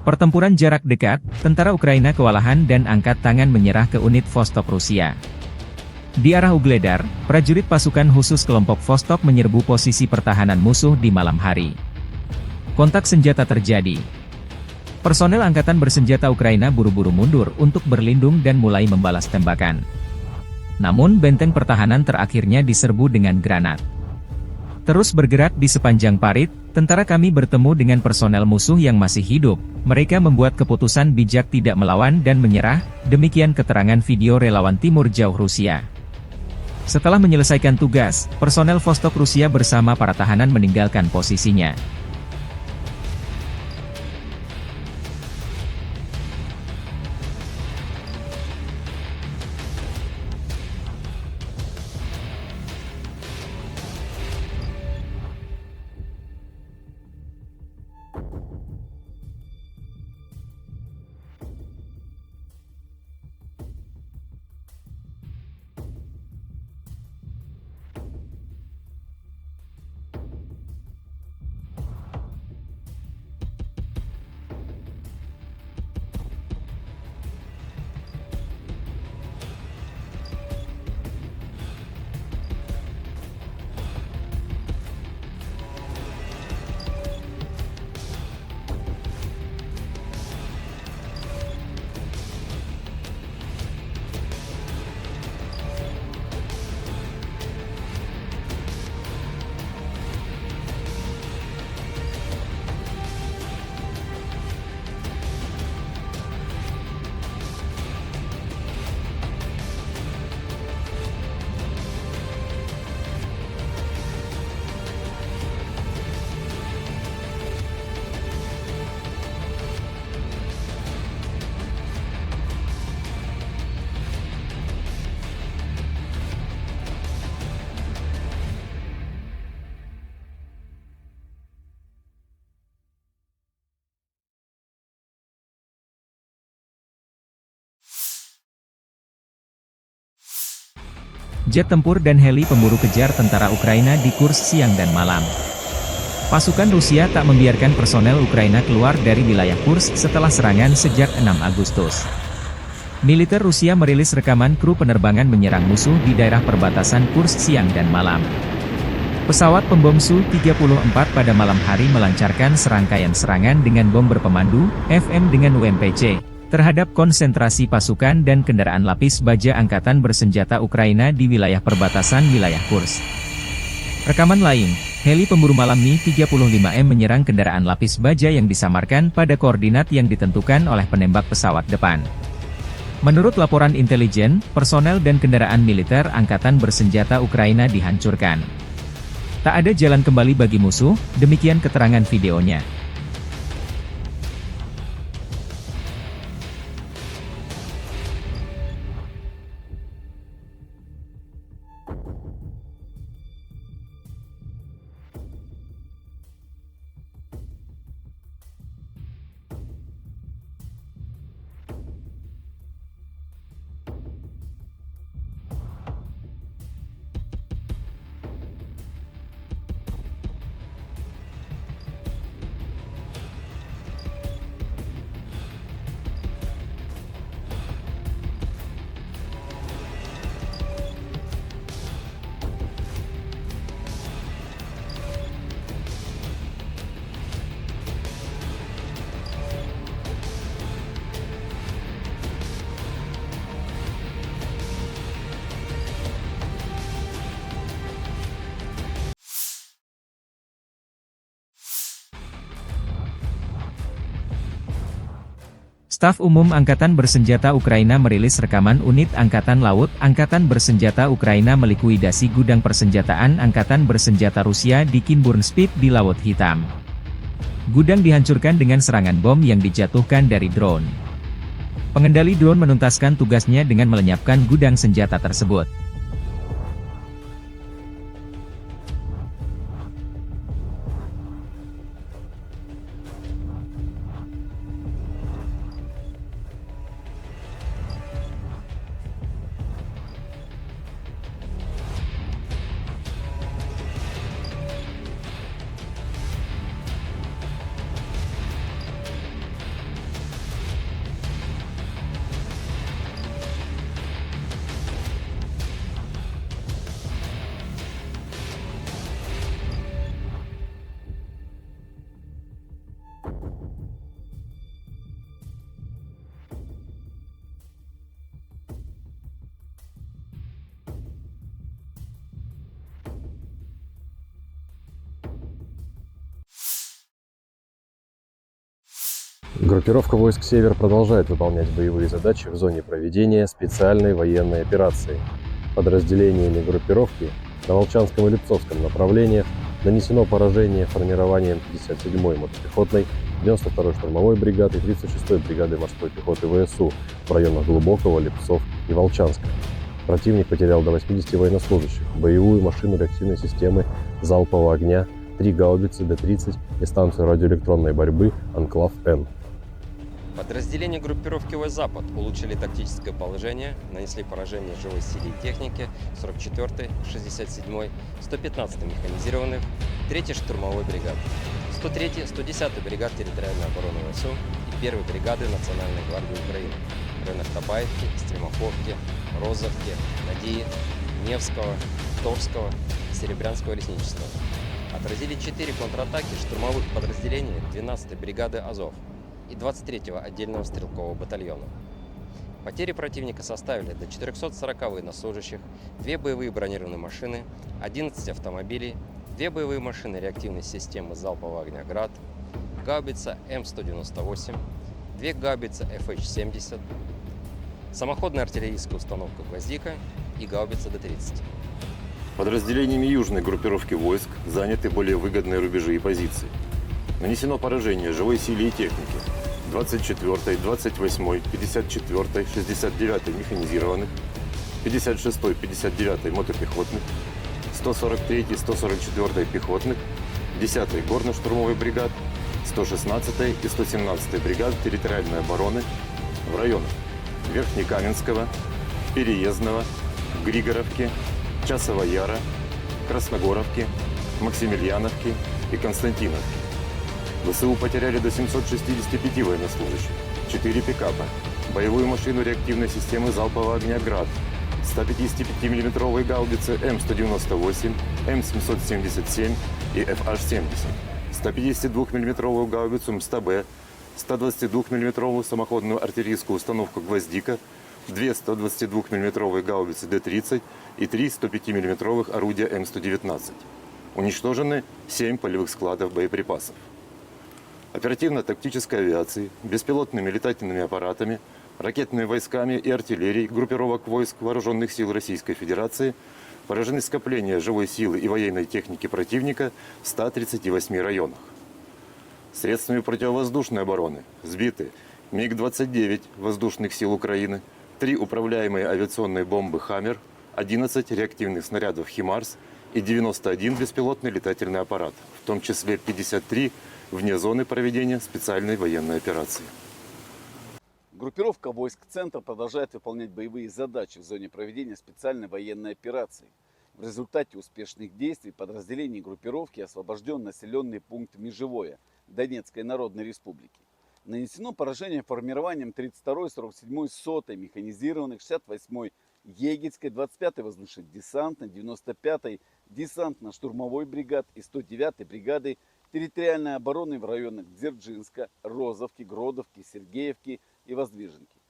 Pertempuran jarak dekat, tentara Ukraina kewalahan dan angkat tangan menyerah ke unit Vostok Rusia. Di arah Ugledar, prajurit pasukan khusus kelompok Vostok menyerbu posisi pertahanan musuh di malam hari. Kontak senjata terjadi. Personel angkatan bersenjata Ukraina buru-buru mundur untuk berlindung dan mulai membalas tembakan. Namun benteng pertahanan terakhirnya diserbu dengan granat. Terus bergerak di sepanjang parit, tentara kami bertemu dengan personel musuh yang masih hidup. Mereka membuat keputusan bijak tidak melawan dan menyerah, demikian keterangan video relawan Timur Jauh Rusia. Setelah menyelesaikan tugas, personel Vostok Rusia bersama para tahanan meninggalkan posisinya. Jet tempur dan heli pemburu kejar tentara Ukraina di Kursk siang dan malam. Pasukan Rusia tak membiarkan personel Ukraina keluar dari wilayah Kursk setelah serangan sejak 6 Agustus. Militer Rusia merilis rekaman kru penerbangan menyerang musuh di daerah perbatasan Kursk siang dan malam. Pesawat pembom Su-34 pada malam hari melancarkan serangkaian serangan dengan bom berpemandu, FM dengan UMPC, terhadap konsentrasi pasukan dan kendaraan lapis baja angkatan bersenjata Ukraina di wilayah perbatasan wilayah Kursk. Rekaman lain, heli pemburu malam Mi-35M menyerang kendaraan lapis baja yang disamarkan pada koordinat yang ditentukan oleh penembak pesawat depan. Menurut laporan intelijen, personel dan kendaraan militer angkatan bersenjata Ukraina dihancurkan. Tak ada jalan kembali bagi musuh, demikian keterangan videonya. Staf Umum Angkatan Bersenjata Ukraina merilis rekaman unit Angkatan Laut Angkatan Bersenjata Ukraina melikuidasi gudang persenjataan Angkatan Bersenjata Rusia di Kinburnspit di Laut Hitam. Gudang dihancurkan dengan serangan bom yang dijatuhkan dari drone. Pengendali drone menuntaskan tugasnya dengan melenyapkan gudang senjata tersebut. Группировка войск «Север» продолжает выполнять боевые задачи в зоне проведения специальной военной операции. Подразделениями группировки на Волчанском и Липцовском направлениях нанесено поражение формированием 57-й мотопехотной, 92-й штурмовой бригады и 36-й бригады морской пехоты ВСУ в районах Глубокого, Липцов и Волчанска. Противник потерял до 80 военнослужащих, боевую машину реактивной системы залпового огня, 3 гаубицы Д-30 и станцию радиоэлектронной борьбы «Анклав-Н». Подразделения группировки войск «Запад» улучшили тактическое положение, нанесли поражение живой силе и технике 44-й, 67-й, 115-й механизированных, 3-й штурмовой бригады, 103-й, 110-й бригад территориальной обороны ВСУ и 1-й бригады Национальной гвардии Украины в районах Табаевки, Стремоховки, Розовки, Надеи, Невского, Торского, Серебрянского лесничества. Отразили 4 контратаки штурмовых подразделений 12-й бригады «Азов» и 23-го отдельного стрелкового батальона. Потери противника составили до 440 военнослужащих, 2 боевые бронированные машины, 11 автомобилей, 2 боевые машины реактивной системы залпового огня «Град», гаубица М198, 2 гаубицы ФХ-70, самоходная артиллерийская установка «Гвоздика» и гаубица Д-30. Подразделениями южной группировки войск заняты более выгодные рубежи и позиции. Нанесено поражение живой силе и технике 24-й, 28-й, 54-й, 69-й механизированных, 56-й, 59-й мотопехотных, 143-й, 144-й пехотных, 10-й горно-штурмовой бригад, 116-й и 117-й бригад территориальной обороны в районах Верхнекаменского, Переездного, Григоровки, Часова Яра, Красногоровки, Максимiliaновки и Константиновки. ВСУ потеряли до 765 военнослужащих, 4 пикапа, боевую машину реактивной системы залпового огня «Град», 155 миллиметровые гаубицы М198, М777 и ФH-70, 152 миллиметровую гаубицу МСТБ, 122 миллиметровую самоходную артиллерийскую установку «Гвоздика», 2 122 миллиметровые гаубицы Д-30 и 3 105 миллиметровых орудия М119. Уничтожены 7 полевых складов боеприпасов. Оперативно-тактической авиацией, беспилотными летательными аппаратами, ракетными войсками и артиллерией группировок войск Вооруженных сил Российской Федерации поражены скопления живой силы и военной техники противника в 138 районах. Средствами противовоздушной обороны сбиты МиГ-29 воздушных сил Украины, 3 управляемые авиационные бомбы «Хаммер», 11 реактивных снарядов «Химарс» и 91 беспилотный летательный аппарат, в том числе 53 вне зоны проведения специальной военной операции. Группировка войск «Центр» продолжает выполнять боевые задачи в зоне проведения специальной военной операции. В результате успешных действий подразделений группировки освобожден населенный пункт Межевое Донецкой Народной Республики. Нанесено поражение формированием 32-й, 47-й, 100-й механизированных, 68-й Егельской, 25-й воздушно-десантной, 95-й десантно-штурмовой бригад и 109-й бригады территориальной обороны в районах Дзержинска, Розовки, Гродовки, Сергеевки и Воздвиженки.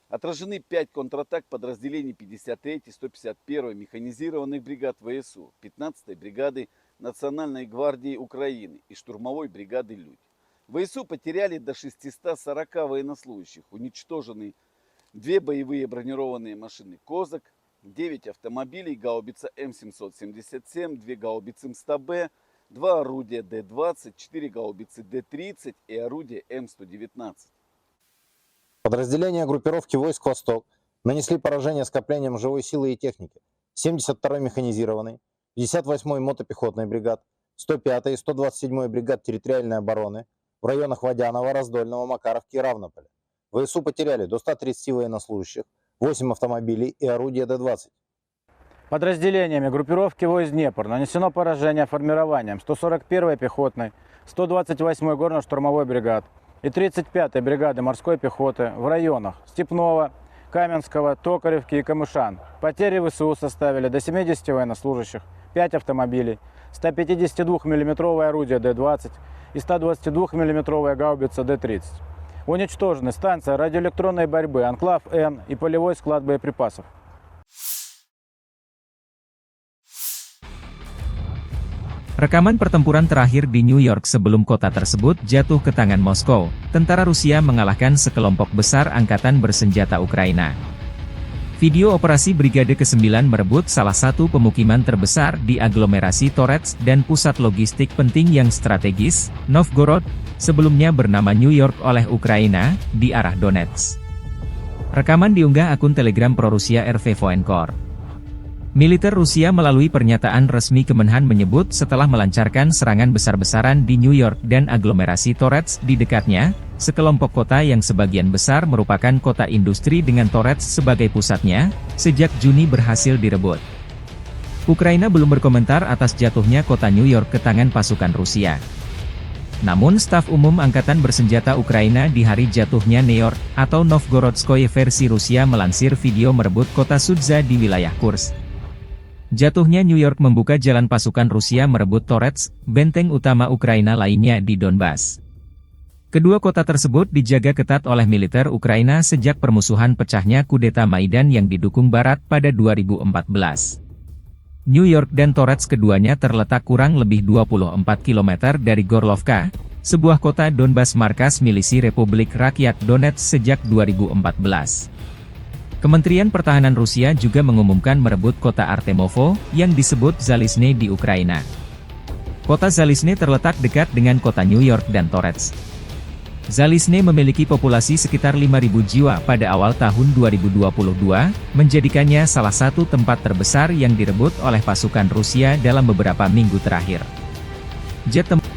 Отражены 5 контратак подразделений 53-й, 151-й механизированных бригад ВСУ, 15-й бригады Национальной гвардии Украины и штурмовой бригады «Людь». ВСУ потеряли до 640 военнослужащих, уничтожены 2 боевые бронированные машины «Козак», 9 автомобилей, гаубица М777, 2 гаубицы МСТБ, 2 орудия Д-20, 4 гаубицы Д-30 и орудие М119. Подразделения группировки войск «Восток» нанесли поражение скоплением живой силы и техники 72-й механизированной, 58-й мотопехотной бригад, 105-й и 127-й бригад территориальной обороны в районах Водянова, Раздольного, Макаровки и Равнополя. ВСУ потеряли до 130 военнослужащих, 8 автомобилей и орудия Д-20. Подразделениями группировки войск «Днепр» нанесено поражение формированием 141-й пехотной, 128-й горно-штурмовой бригад и 35-й бригады морской пехоты в районах Степного, Каменского, Токаревки и Камышан. Потери ВСУ составили до 70 военнослужащих, 5 автомобилей, 152 миллиметровое орудие Д-20 и 122 миллиметровая гаубица Д-30. Уничтожены станция радиоэлектронной борьбы «Анклав-Н» и полевой склад боеприпасов. Rekaman pertempuran terakhir di New York sebelum kota tersebut jatuh ke tangan Moskow, tentara Rusia mengalahkan sekelompok besar angkatan bersenjata Ukraina. Video operasi Brigade ke-9 merebut salah satu pemukiman terbesar di aglomerasi Torets dan pusat logistik penting yang strategis, Novgorod, sebelumnya bernama New York oleh Ukraina, di arah Donetsk. Rekaman diunggah akun Telegram pro-Rusia RV Voenkor. Militer Rusia melalui pernyataan resmi Kemenhan menyebut setelah melancarkan serangan besar-besaran di New York dan aglomerasi Torets di dekatnya, sekelompok kota yang sebagian besar merupakan kota industri dengan Torets sebagai pusatnya, sejak Juni berhasil direbut. Ukraina belum berkomentar atas jatuhnya kota New York ke tangan pasukan Rusia. Namun staf umum Angkatan Bersenjata Ukraina di hari jatuhnya New York, atau Novgorodskoye versi Rusia melansir video merebut kota Sudza di wilayah Kursk. Jatuhnya New York membuka jalan pasukan Rusia merebut Torets, benteng utama Ukraina lainnya di Donbas. Kedua kota tersebut dijaga ketat oleh militer Ukraina sejak permusuhan pecahnya kudeta Maidan yang didukung Barat pada 2014. New York dan Torets keduanya terletak kurang lebih 24 km dari Gorlovka, sebuah kota Donbas markas milisi Republik Rakyat Donetsk sejak 2014. Kementerian Pertahanan Rusia juga mengumumkan merebut kota Artemovo, yang disebut Zalizne di Ukraina. Kota Zalizne terletak dekat dengan kota New York dan Torets. Zalizne memiliki populasi sekitar 5.000 jiwa pada awal tahun 2022, menjadikannya salah satu tempat terbesar yang direbut oleh pasukan Rusia dalam beberapa minggu terakhir. Jet tempur